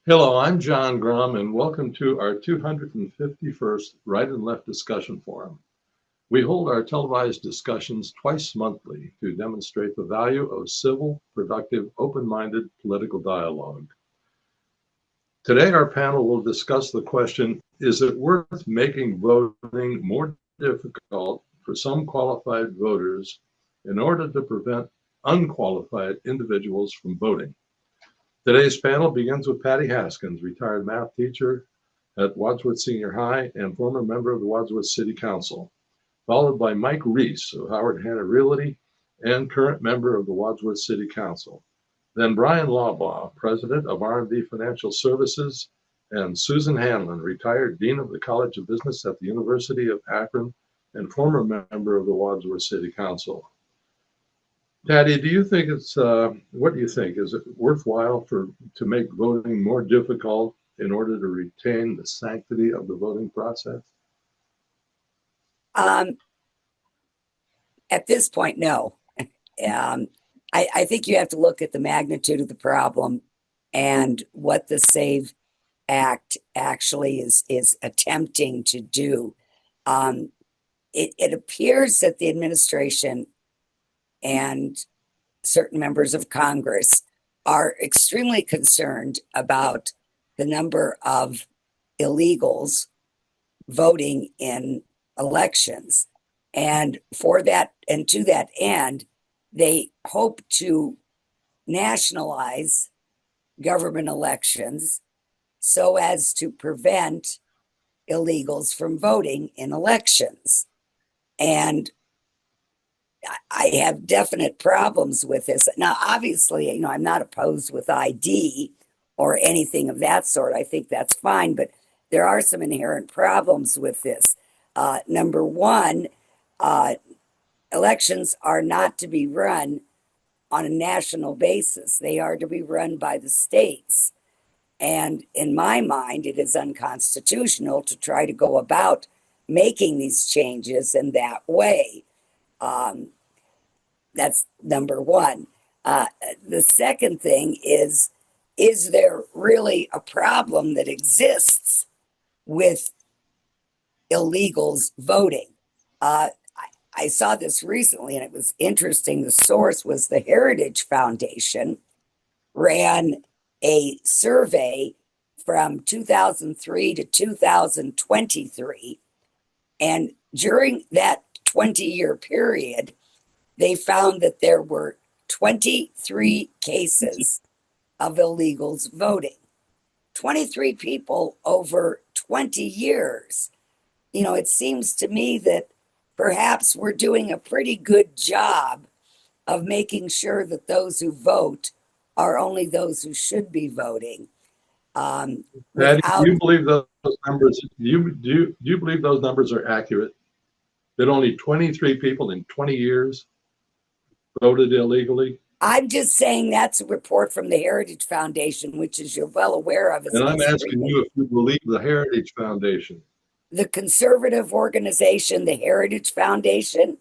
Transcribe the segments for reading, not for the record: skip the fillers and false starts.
Hello, I'm John Grom, and welcome to our 251st Right and Left Discussion Forum. We hold our televised discussions twice monthly to demonstrate the value of civil, productive, open-minded political dialogue. Today, our panel will discuss the question, is it worth making voting more difficult for some qualified voters in order to prevent unqualified individuals from voting? Today's panel begins with Patty Haskins, retired math teacher at Wadsworth Senior High and former member of the Wadsworth City Council, followed by Mike Reese of Howard Hanna Realty and current member of the Wadsworth City Council. Then Bryan Laubaugh, president of R&D Financial Services, and Susan Hanlon, retired dean of the College of Business at the University of Akron and former member of the Wadsworth City Council. Patty, do you think what do you think? Is it worthwhile to make voting more difficult in order to retain the sanctity of the voting process? At this point, no. I think you have to look at the magnitude of the problem and what the SAVE Act actually is attempting to do. It appears that the administration and certain members of Congress are extremely concerned about the number of illegals voting in elections. And for that, and to that end, they hope to nationalize government elections so as to prevent illegals from voting in elections. And I have definite problems with this. Now, obviously, I'm not opposed with ID or anything of that sort. I think that's fine, but there are some inherent problems with this. Number one, elections are not to be run on a national basis. They are to be run by the states. And in my mind, it is unconstitutional to try to go about making these changes in that way. That's number one. The second thing is there really a problem that exists with illegals voting? I saw this recently and it was interesting. The source was the Heritage Foundation ran a survey from 2003 to 2023. And during that 20-year period, they found that there were 23 cases of illegals voting. 23 people over 20 years. It seems to me that perhaps we're doing a pretty good job of making sure that those who vote are only those who should be voting. Patty, do you believe those numbers? Do you believe those numbers are accurate? That only 23 people in 20 years voted illegally? I'm just saying that's a report from the Heritage Foundation, which, as you're well aware of, is. And I'm asking you if you believe the Heritage Foundation. The conservative organization, the Heritage Foundation,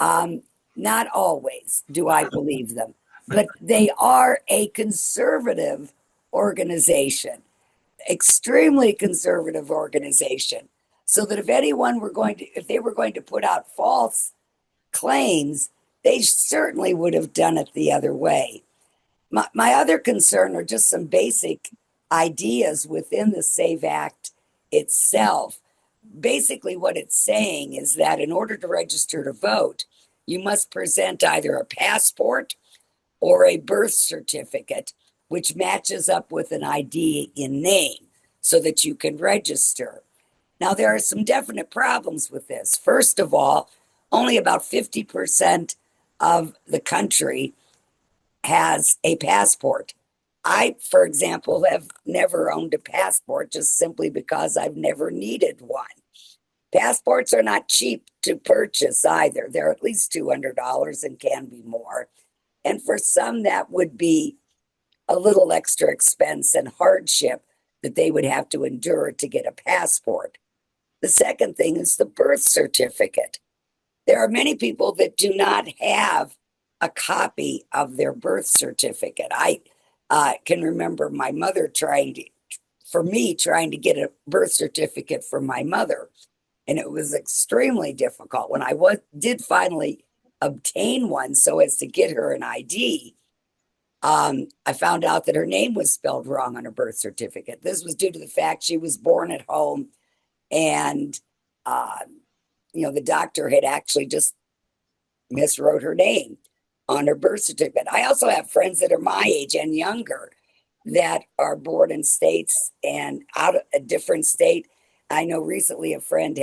not always do I believe them, but they are a conservative organization, extremely conservative organization. So that if they were going to put out false claims, they certainly would have done it the other way. My other concern are just some basic ideas within the SAVE Act itself. Basically, what it's saying is that in order to register to vote, you must present either a passport or a birth certificate, which matches up with an ID in name so that you can register. Now, there are some definite problems with this. First of all, only about 50% of the country has a passport. I, for example, have never owned a passport just simply because I've never needed one. Passports are not cheap to purchase either. They're at least $200 and can be more. And for some, that would be a little extra expense and hardship that they would have to endure to get a passport. The second thing is the birth certificate. There are many people that do not have a copy of their birth certificate. can remember my mother trying to get a birth certificate from my mother. And it was extremely difficult. When I did finally obtain one so as to get her an ID, I found out that her name was spelled wrong on her birth certificate. This was due to the fact she was born at home, and uh, the doctor had actually just miswrote her name on her birth certificate. I also have friends that are my age and younger that are born in states and out of a different state. I know recently a friend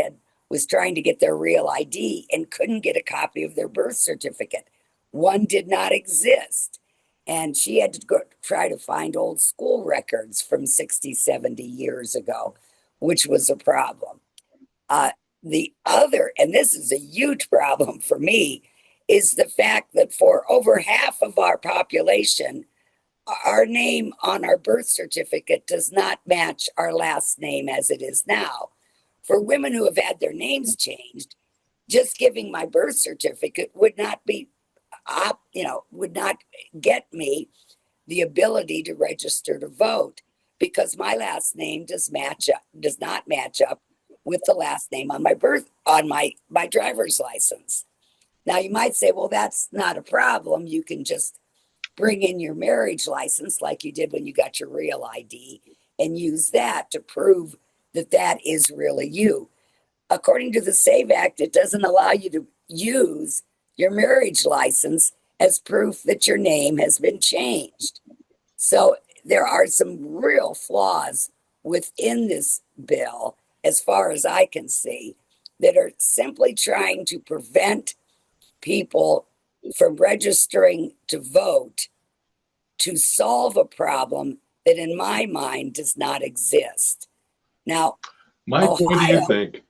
was trying to get their real ID and couldn't get a copy of their birth certificate. One did not exist. And she had to go try to find old school records from 60, 70 years ago, which was a problem. The other, and this is a huge problem for me, is the fact that for over half of our population, our name on our birth certificate does not match our last name as it is now. For women who have had their names changed, just giving my birth certificate would not get me the ability to register to vote, because my last name does not match up with the last name on my driver's license. Now you might say, well, that's not a problem. You can just bring in your marriage license like you did when you got your real ID and use that to prove that that is really you. According to the SAVE Act, it doesn't allow you to use your marriage license as proof that your name has been changed. So there are some real flaws within this bill, as far as I can see, that are simply trying to prevent people from registering to vote to solve a problem that, in my mind, does not exist. Now, Mike, what do you think?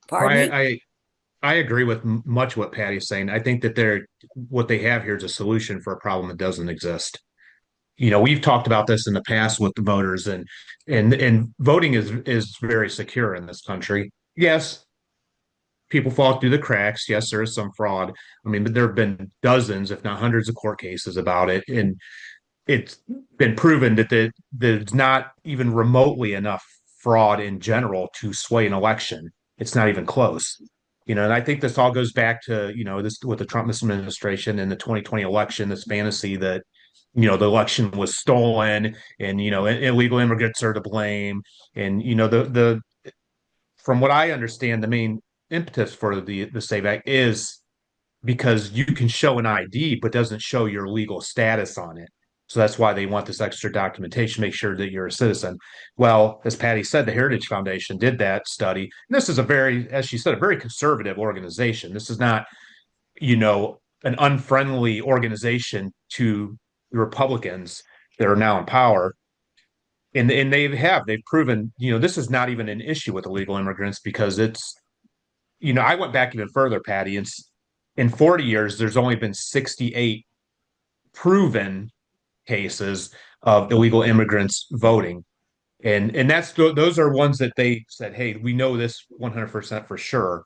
pardon me? I agree with much what Patty's saying. I think that what they have here is a solution for a problem that doesn't exist. We've talked about this in the past with the voters, and voting is very secure in this country. Yes, people fall through the cracks. Yes, there is some fraud. I mean, but there have been dozens, if not hundreds, of court cases about it, and it's been proven that there's not even remotely enough fraud in general to sway an election. It's not even close. And I think this all goes back to, this with the Trump administration and the 2020 election, this fantasy that, the election was stolen and, illegal immigrants are to blame. And, the from what I understand, the main impetus for the SAVE Act is because you can show an ID, but doesn't show your legal status on it. So that's why they want this extra documentation, make sure that you're a citizen. Well, as Patty said, the Heritage Foundation did that study. And this is as she said, a very conservative organization. This is not, an unfriendly organization to the Republicans that are now in power. And they've proven, this is not even an issue with illegal immigrants because I went back even further, Patty, and in 40 years, there's only been 68 proven cases of illegal immigrants voting. And those are ones that they said, hey, we know this 100% for sure.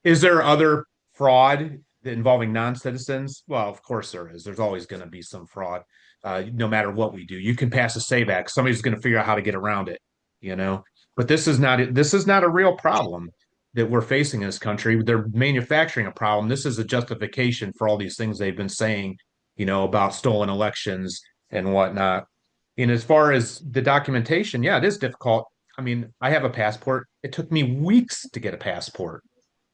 Is there other fraud involving non-citizens? Well, of course there is. There's always going to be some fraud, no matter what we do. You can pass a SAVE Act. Somebody's going to figure out how to get around it, But this is not a real problem that we're facing in this country. They're manufacturing a problem. This is a justification for all these things they've been saying, about stolen elections and whatnot. And as far as the documentation, yeah, it is difficult. I mean, I have a passport. It took me weeks to get a passport.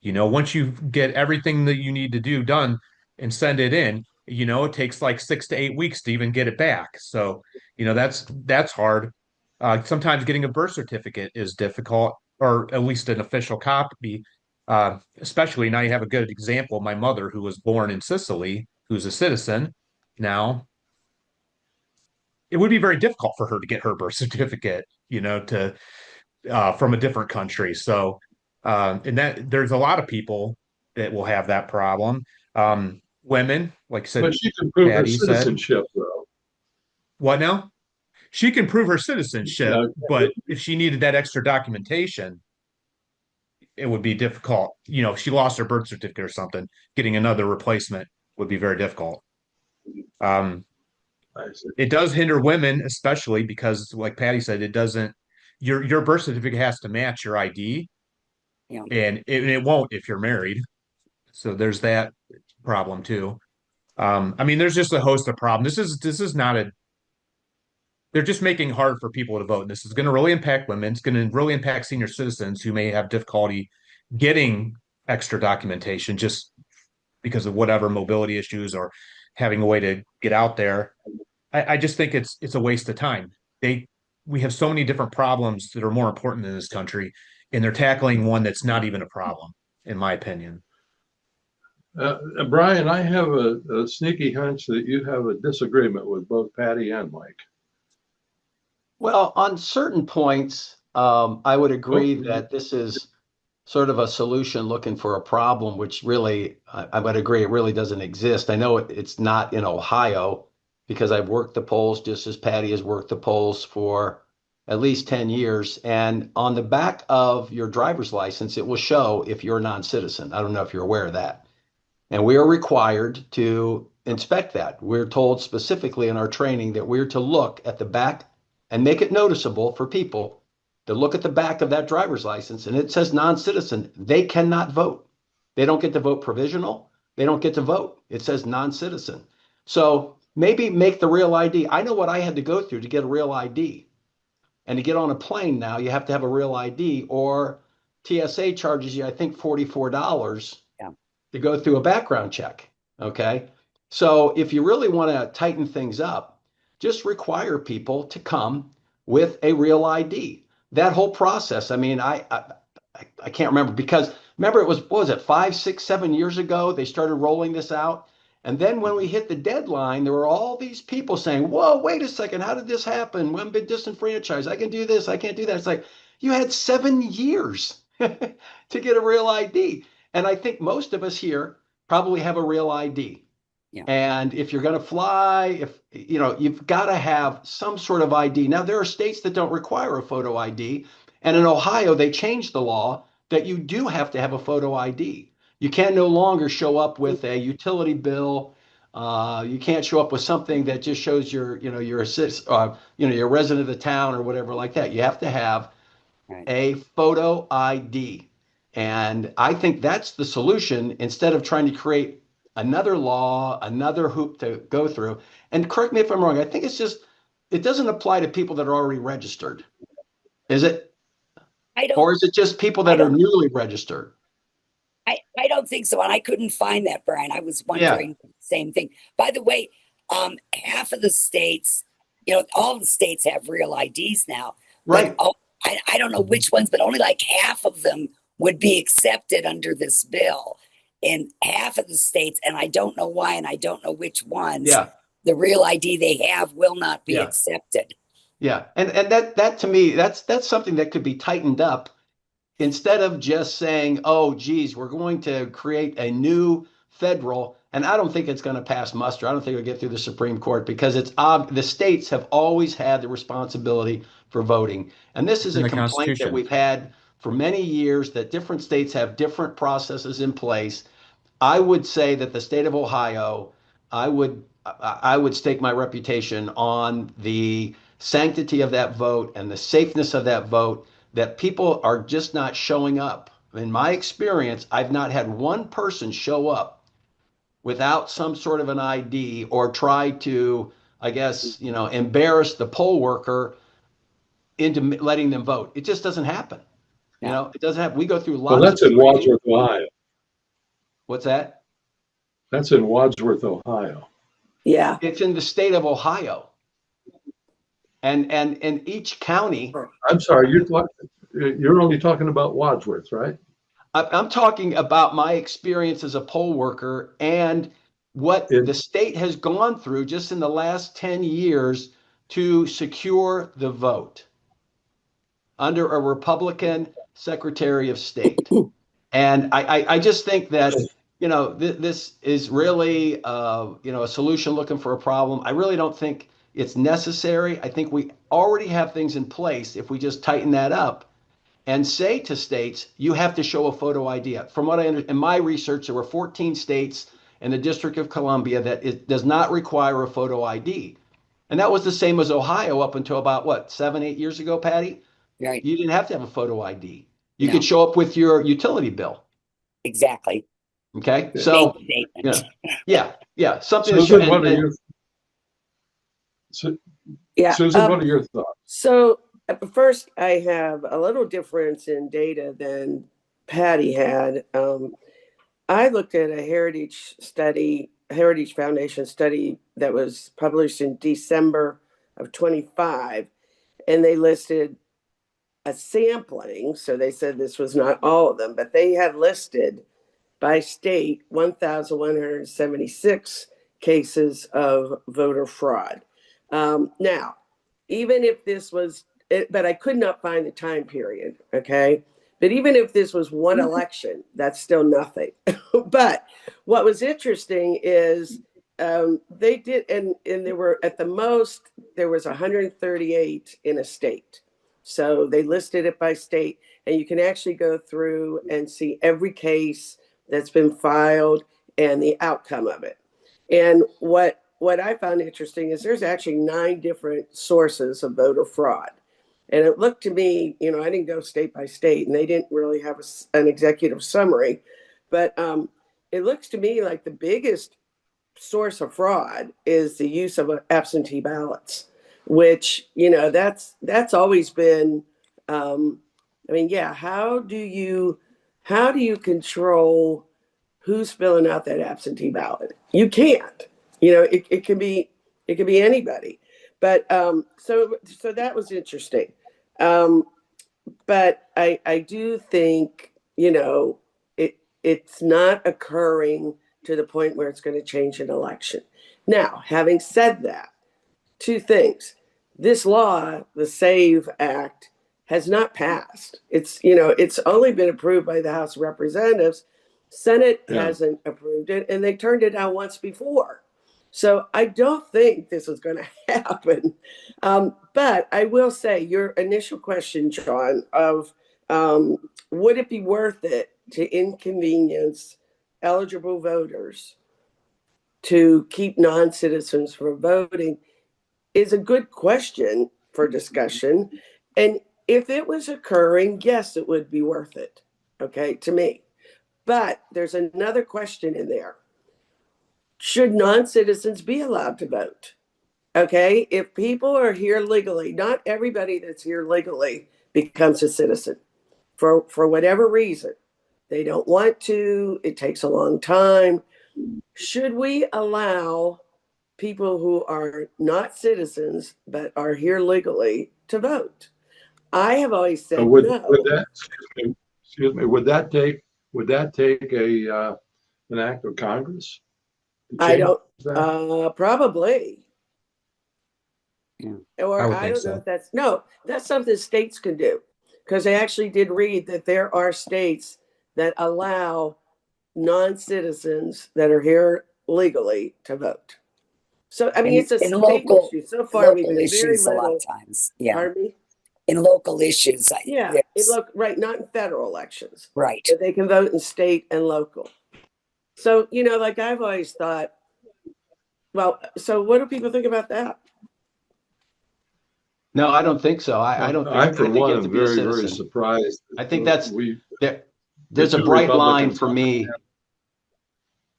Once you get everything that you need to do done and send it in, it takes like 6 to 8 weeks to even get it back. So, that's hard. Sometimes getting a birth certificate is difficult, or at least an official copy. Especially now, you have a good example. My mother, who was born in Sicily, who's a citizen now, it would be very difficult for her to get her birth certificate, to from a different country. So, and that there's a lot of people that will have that problem. Women, like I said, But she can prove her Patty said, citizenship, though. what now? She can prove her citizenship, Yeah. but if she needed that extra documentation, it would be difficult. If she lost her birth certificate or something, getting another replacement would be very difficult. Um, I see. It does hinder women, especially because, like Patty said, it doesn't. Your birth certificate has to match your ID, Yeah. and it won't if you're married. So there's that problem too. I mean, there's just a host of problems. This is not a. They're just making it hard for people to vote. And this is going to really impact women. It's going to really impact senior citizens who may have difficulty getting extra documentation just because of whatever mobility issues or having a way to get out there. I just think it's a waste of time. We have so many different problems that are more important in this country, and they're tackling one that's not even a problem, in my opinion. Bryan, I have a sneaky hunch that you have a disagreement with both Patty and Mike. Well, on certain points, I would agree Oh. that this is sort of a solution looking for a problem, which really, I would agree, it really doesn't exist. I know it's not in Ohio because I've worked the polls just as Patty has worked the polls for at least 10 years. And on the back of your driver's license, it will show if you're a non-citizen. I don't know if you're aware of that. And we are required to inspect that. We're told specifically in our training that we're to look at the back and make it noticeable for people to look at the back of that driver's license and it says non-citizen. They cannot vote. They don't get to vote provisional. They don't get to vote. It says non-citizen. So maybe make the real ID. I know what I had to go through to get a real ID. And to get on a plane now, you have to have a real ID, or TSA charges you, I think, $44 to go through a background check. Okay. So if you really want to tighten things up, just require people to come with a real ID. That whole process. I mean, I can't remember because remember it was, what was it, 5, 6, 7 years ago, they started rolling this out. And then when we hit the deadline, there were all these people saying, whoa, wait a second, how did this happen? I've been disenfranchised. I can do this. I can't do that. It's like, you had 7 years to get a real ID. And I think most of us here probably have a real ID. Yeah. And if you're going to fly, if you know, you've got to have some sort of ID. Now, there are states that don't require a photo ID. And in Ohio, they changed the law that you do have to have a photo ID. You can no longer show up with a utility bill. You can't show up with something that just shows you're a resident of the town or whatever like that. You have to have a photo ID. And I think that's the solution instead of trying to create another law, another hoop to go through. And correct me if I'm wrong, I think it doesn't apply to people that are already registered. Is it? Or is it just people that are newly registered? I don't think so. And I couldn't find that, Bryan. I was wondering the same thing. By the way, half of the states, all the states have real IDs now. Right. But, I don't know which ones, but only like half of them would be accepted under this bill. In half of the states, and I don't know why, and I don't know which ones, the real ID they have will not be accepted. Yeah. And that to me, that's something that could be tightened up instead of just saying, oh, geez, we're going to create a new federal. And I don't think it's going to pass muster. I don't think it'll get through the Supreme Court because the states have always had the responsibility for voting. And this is a complaint that we've had for many years, that different states have different processes in place. I would say that the state of Ohio, I would stake my reputation on the sanctity of that vote and the safeness of that vote, that people are just not showing up. In my experience, I've not had one person show up without some sort of an ID or try to, I guess, embarrass the poll worker into letting them vote. It just doesn't happen. It doesn't happen. We go through lots. Well, that's in Wadsworth, Ohio. What's that? That's in Wadsworth, Ohio. Yeah. It's in the state of Ohio. And each county. I'm sorry, you're only talking about Wadsworth, right? I'm talking about my experience as a poll worker and what the state has gone through just in the last 10 years to secure the vote under a Republican Secretary of State. And I just think that, this is really, a solution looking for a problem. I really don't think it's necessary. I think we already have things in place if we just tighten that up and say to states, you have to show a photo ID. From what I understand, in my research, there were 14 states in the District of Columbia that it does not require a photo ID. And that was the same as Ohio up until about what, 7, 8 years ago, Patty? Right. You didn't have to have a photo ID. You No. could show up with your utility bill. Exactly. Okay. Yeah. So, Big you know, statement. yeah, something to Susan, what are your Yeah. Susan, what are your thoughts? So first, I have a little difference in data than Patty had. I looked at a Heritage Foundation study that was published in December of 25, and they listed a sampling. So they said this was not all of them, but they had listed by state 1,176 cases of voter fraud. Now, even if this was, but I could not find the time period, okay? But even if this was one election, that's still nothing. But what was interesting is they did, and there were at the most, there was 138 in a state. So they listed it by state, and you can actually go through and see every case that's been filed and the outcome of it. And what I found interesting is there's actually 9 different sources of voter fraud. And it looked to me, I didn't go state by state, and they didn't really have an executive summary, but it looks to me like the biggest source of fraud is the use of absentee ballots, which, that's always been, how do you control who's filling out that absentee ballot? You can't. It can be anybody. But so that was interesting. But I do think it's not occurring to the point where it's going to change an election. Now, having said that, 2 things: this law, the SAVE Act, has not passed. It's only been approved by the House of Representatives. Senate hasn't approved it, and they turned it down once before. So I don't think this is going to happen. But I will say your initial question, John, of would it be worth it to inconvenience eligible voters to keep non-citizens from voting, is a good question for discussion. And if it was occurring, yes, it would be worth it, okay, to me. But there's another question in there. Should non-citizens be allowed to vote? Okay, if people are here legally, not everybody that's here legally becomes a citizen for whatever reason. They don't want to, it takes a long time. Should we allow people who are not citizens but are here legally to vote? I have always said Would no. that, excuse me, would that take an act of Congress? I don't, that? probably. Yeah. Or I don't know if that's something states can do. Because I actually did read that there are states that allow non-citizens that are here legally to vote. So, it's a state issue. So far, we've been very little. A lot of times, yeah. Pardon me? In local issues, Right, not in federal elections. Right. But they can vote in state and local. So, like I've always thought, well, so what do people think about that? No, I don't think so. I don't think, I, for think you one, have to am be a very, very citizen. surprised. I think that's the there's a two bright line Republicans for me.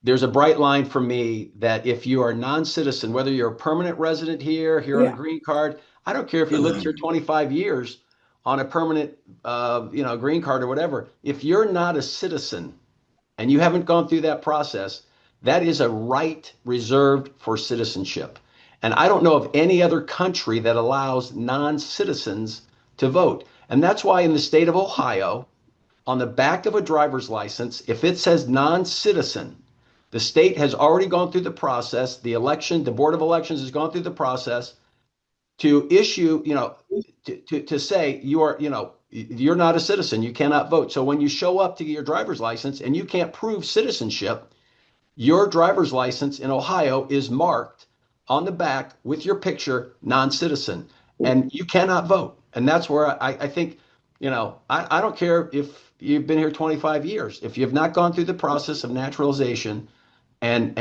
There's a bright line for me that if you are a non-citizen, whether you're a permanent resident here on a green card, I don't care if you lived here 25 years on a permanent, green card or whatever. If you're not a citizen and you haven't gone through that process, that is a right reserved for citizenship. And I don't know of any other country that allows non-citizens to vote. And that's why in the state of Ohio, on the back of a driver's license, if it says non-citizen, the state has already gone through the process. The Board of Elections has gone through the process to issue, to say you're not a citizen, you cannot vote. So when you show up to get your driver's license and you can't prove citizenship, your driver's license in Ohio is marked on the back with your picture, non-citizen, and you cannot vote. And that's where I think, I don't care if you've been here 25 years. If you've not gone through the process of naturalization and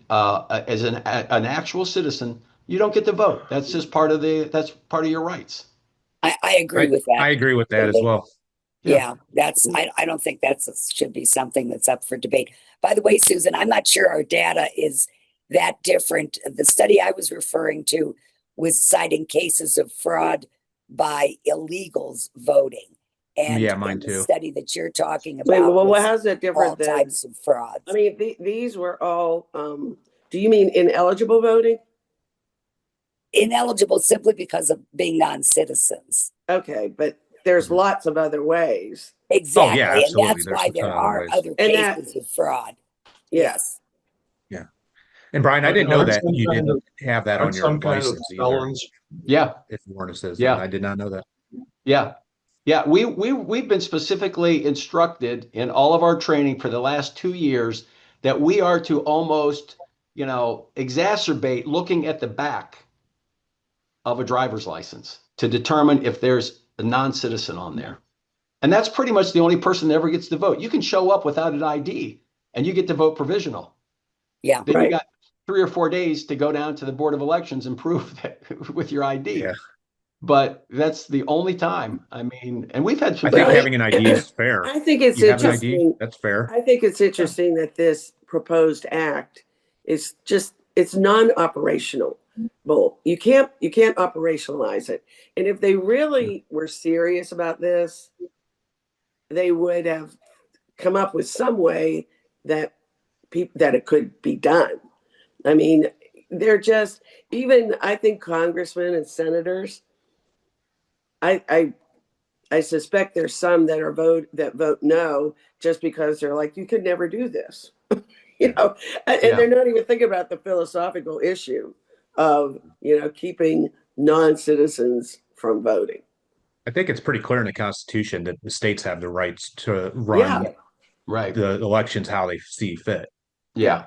as an actual citizen, you don't get to vote. That's just that's part of your rights. I agree with that. I agree with that as well. Yeah, I don't think should be something that's up for debate. By the way, Susan, I'm not sure our data is that different. The study I was referring to was citing cases of fraud by illegals voting. And Yeah, mine the too. study that you're talking Wait, about well, was how's that different all than? types of frauds. I mean, these were all. Do you mean ineligible voting? Ineligible simply because of being non-citizens. Okay, but there's lots of other ways. Exactly. yeah, And absolutely. that's There's why a ton there of other are ways. other And that- cases of fraud. Yeah. Yes. Yeah. And Brian, I didn't know Aren't that some you kind didn't of- have that on aren't your some kind of license either. felons? Yeah. If you weren't a citizen. Yeah. I did not know that. Yeah. Yeah. We've been specifically instructed in all of our training for the last 2 years that we are to almost, exacerbate looking at the back of a driver's license to determine if there's a non-citizen on there. And that's pretty much the only person that ever gets to vote. You can show up without an ID and you get to vote provisional. Yeah. Then Right. you got 3 or 4 days to go down to the Board of Elections and prove that with your ID. Yeah. But that's the only time. I mean, and we've had some. I think Well, having an ID is fair. I think it's You have an ID, interesting. that's fair. I think it's interesting that this proposed act is it's non-operational. Well, you can't operationalize it. And if they really were serious about this, they would have come up with some way that it could be done. I mean, they're just, even I think congressmen and senators, I suspect there's some that vote no just because they're like, you could never do this. And they're not even thinking about the philosophical issue of, keeping non-citizens from voting. I think it's pretty clear in the Constitution that the states have the rights to run Right. the elections how they see fit. Yeah.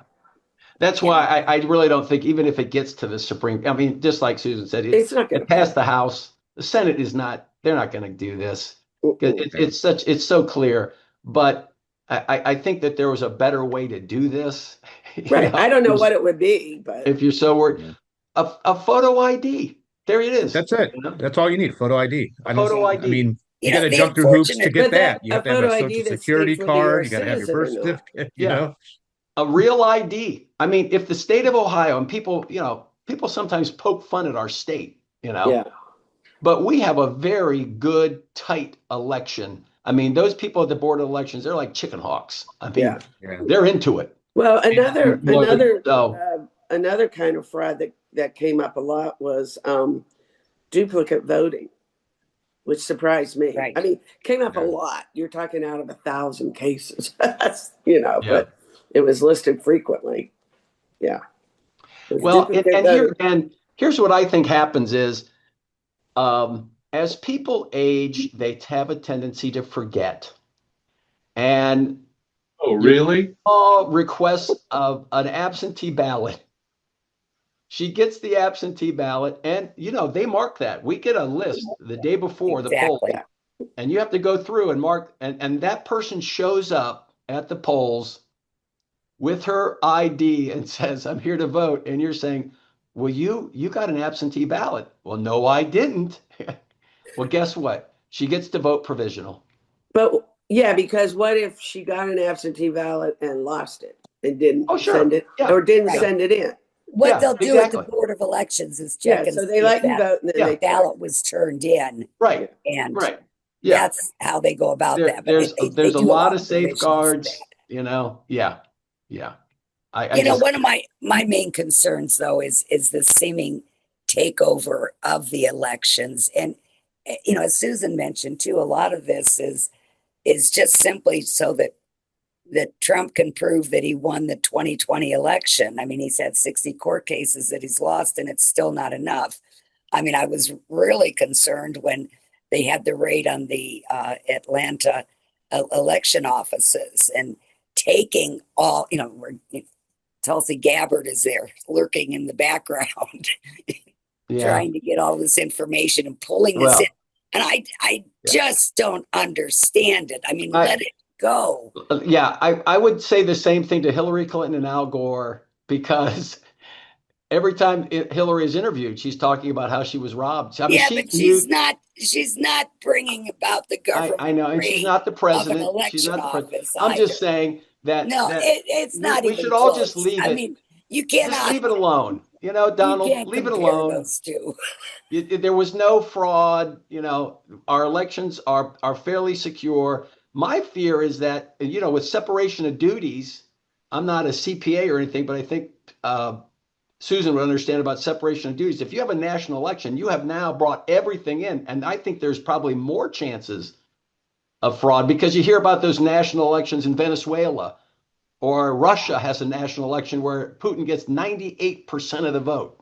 That's why I really don't think, even if it gets to the Supreme, I mean, just like Susan said, It's not going to pass the House. The Senate is not, they're not going to do this. It's so clear. But I think that there was a better way to do this. Right. I don't know what it would be, but if you're so worried, a photo ID. There it is. That's it. That's all you need. Photo ID. Photo ID. I mean, you know, got to the jump through hoops to unfortunate- get But that. You have to have photo a ID social that security states whether you're card. a You got to have your birth citizen or not. certificate. Yeah. A real ID. I mean, if the state of Ohio, and people sometimes poke fun at our state, yeah. but we have a very good, tight election. I mean, those people at the Board of Elections, they're like chicken hawks. I mean, they're into it. Well, another So- another kind of fraud that came up a lot was duplicate voting, which surprised me. Right. I mean, came up a lot. You're talking out of 1,000 cases, but it was listed frequently. Yeah. Well, and here's what I think happens is, as people age, they have a tendency to forget. And Oh, really? requests of an absentee ballot. She gets the absentee ballot, and they mark that. We get a list the day before the poll, and you have to go through and mark. And that person shows up at the polls with her ID and says, "I'm here to vote." And you're saying, "Well, you got an absentee ballot." Well, no, I didn't. Well, guess what? She gets to vote provisional. But yeah, because what if she got an absentee ballot and lost it and didn't send it or didn't send it in? What they'll do at the Board of Elections is check and so see they let if you vote and then the ballot was turned in. Right. And Right. that's how they go about that. There's They a do lot of provisions safeguards, for that. Yeah. One of my main concerns though is the seeming takeover of the elections. And as Susan mentioned too, a lot of this is just simply so that Trump can prove that he won the 2020 election. I mean, he's had 60 court cases that he's lost, and it's still not enough. I mean, I was really concerned when they had the raid on the Atlanta election offices and taking all, where Tulsi Gabbard is there lurking in the background, trying to get all this information and pulling this in. And I just don't understand it. I mean, let it go. Yeah, I would say the same thing to Hillary Clinton and Al Gore, because every time Hillary is interviewed, she's talking about how she was robbed. I mean, Yeah, she but knew, she's not bringing about the I know, and she's government not the of an president. She's election not the president. office I'm either. just saying that No, it's not we should even all just close. leave I it. mean, you Just cannot, leave it alone. You know, you Donald, can't leave it compare alone. those two. There was no fraud. You know, our elections are fairly secure. My fear is that, you know, with separation of duties, I'm not a CPA or anything, but I think Susan would understand about separation of duties. If you have a national election, you have now brought everything in, and I think there's probably more chances of fraud because you hear about those national elections in Venezuela, or Russia has a national election where Putin gets 98% of the vote.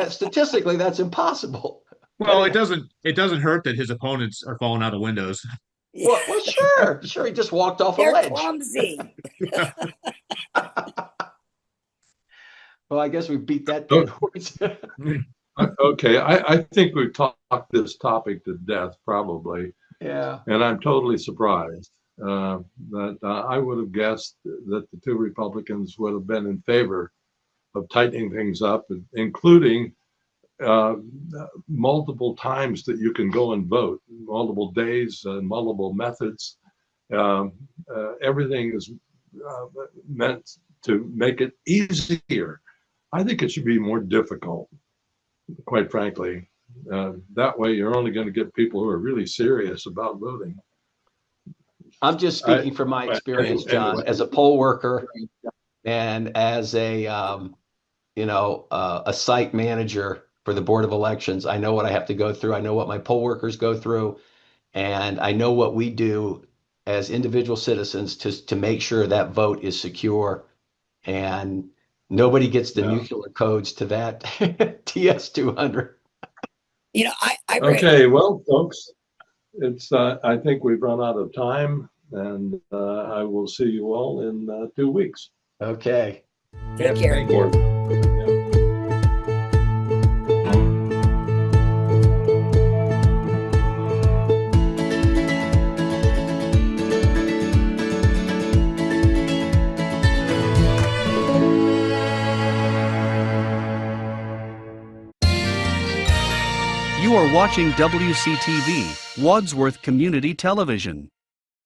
Statistically, that's impossible. Well, it doesn't hurt that his opponents are falling out of windows. Yeah, Well, sure. He just walked off a they're ledge. clumsy. Well, I guess we beat that dead horse. Okay, I think we've talked this topic to death, probably, Yeah. and I'm totally surprised that I would have guessed that the two Republicans would have been in favor of tightening things up, including uh, multiple times that you can go and vote, multiple days, multiple methods. Everything is meant to make it easier. I think it should be more difficult, quite frankly. That way, you're only going to get people who are really serious about voting. I'm just speaking from my experience, John, anyway. as a poll worker and as a a site manager for the Board of Elections. I know what I have to go through. I know what my poll workers go through, and I know what we do as individual citizens to make sure that vote is secure, and nobody gets the nuclear codes to that TS 200. You know, I Okay, well, folks, it's I think we've run out of time, and I will see you all in 2 weeks. Okay. take care. Thank you. You are watching WCTV, Wadsworth Community Television.